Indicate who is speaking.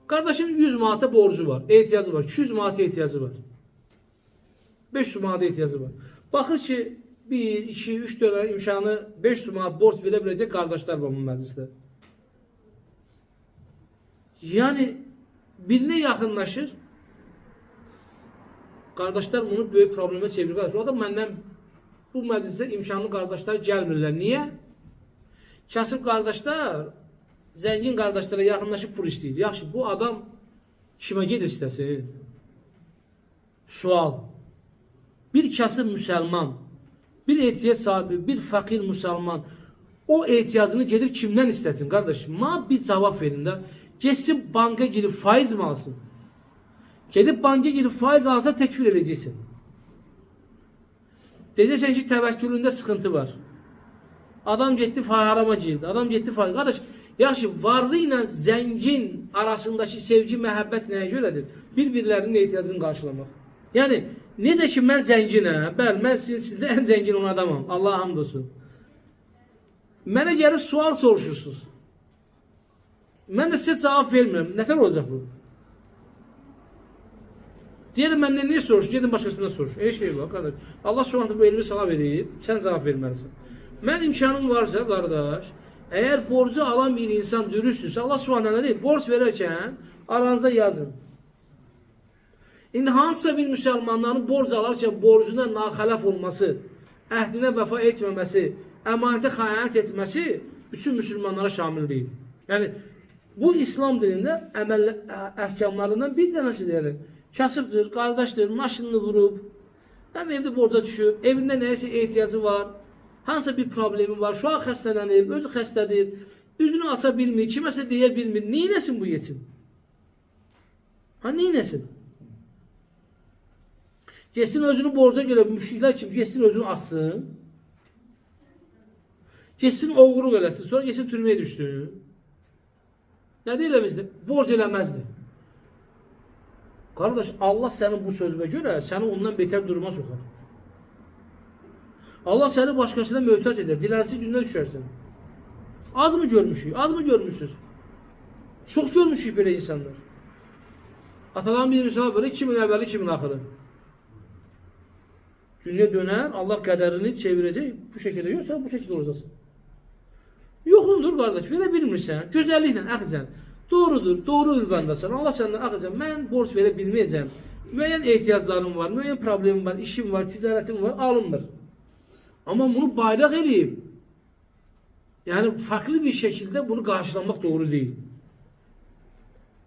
Speaker 1: Qardaşın 100 manata borcu var, ehtiyacı var, 200 manata ehtiyacı var. 500 manata ehtiyacı var. Baxır ki 1, 2, 3 dönəm imkanı 500 manat borç verə biləcək qardaşlar var bu məclisdə. Yəni birine yaxınlaşır. Qardaşlar bunu böyük problemə çevirir. O da məndən bu məclisdə imkanlı qardaşlar gəlmirlər. Niyə? Kasıb qardaşlar zəngin qardaşlara yaxınlaşıb pul istəyir. Yaxşı, bu adam kimə gedir istəsin? Sual. Bir kasıb müsəlman, bir ehtiyac sahibi, bir fakir müsəlman o ehtiyacını gedib kimdən istəsin qardaş? Ma bir cavab verin də. Geçsin banka girip faiz mi alsın? Gedib banka girip faiz alsa tekfir edeceksin. Diyeceksin ki təvəkkülündə sıkıntı var. Adam getdi harama girdi. Adam getdi faiz. Qardaş, yaxşı varlı ilə zəngin arasındaki sevgi, məhəbbət nəyə görədir? Bir-birlərinin ehtiyacını qarşılamaq. Yəni, necə ki mən zənginəm, bəli, mən sizdə ən zəngin olan adamam. Allah'a hamd olsun. Mənə gəlib sual soruşursunuz. Mən də sizə cavab vermirəm. Nətər olacaq bu? Deyəlim məndən niyə soruşur? Gedin başqasından soruşur. Elə şey var, qardaş. Allah subhanahu bu elmi sana verib, sən cavab verməlisən. Mən imkanım varsa, qardaş, əgər borcu alan bir insan dürüstdürsə, Allah subhanahu nə deyir? Borc verərkən aranızda yazın. İndi hansısa bir müsəlmanların borc alarkən borcuna naxələf olması, əhdinə vəfa etməməsi, əmanətə xəyanət etməsi bütün müsəlmanlara şamil deyil. Yəni, bu İslam dilində əməl əhkamlarından bir dənəsidir. Yəni, kasıbdır, qardaşdır, maşınını vurub, həm evdə borca düşüb, evində nəyəsə ehtiyacı var, hansısa bir problemi var, şu an xəstələnir, özü xəstədir, üzünü aça bilmir, kiməsə deyə bilmir. Neynəsin bu yetim? Ha, neynəsin? Geçsin özünü borca görə, müşriklər kimi geçsin özünü açsın, geçsin oğurluq eləsin, sonra geçsin türməyə düşsün. Nə deyiləmizdir? Borc eləməzdir. Qardaş, Allah sənin bu sözünə görə səni ondan betər duruma soxar. Allah səni başqasına möhtac edər, dilənçi gününə düşərsən. Az mı görmüşük? Az mı görmüşsünüz? Çox görmüşük belə insanlar. Ataların bir misal böyle 2000 əvvəli, 2000 axırı. Dünya döner, Allah qədərini çevirəcək, bu şəkildə yoxsa bu şəkildə olacaqsın. Yoxundur qardaş, verə bilmirsən, gözəlliklə əxicən, doğrudur, doğru ülqandasan, Allah səndən əxicən, mən borc verə bilməyəcəm, müəyyən ehtiyaclarım var, müəyyən problemim var, işim var, ticarətim var, alınmır. Amma bunu bayraq eləyib, yəni farklı bir şəkildə bunu qarşılamaq doğru deyil.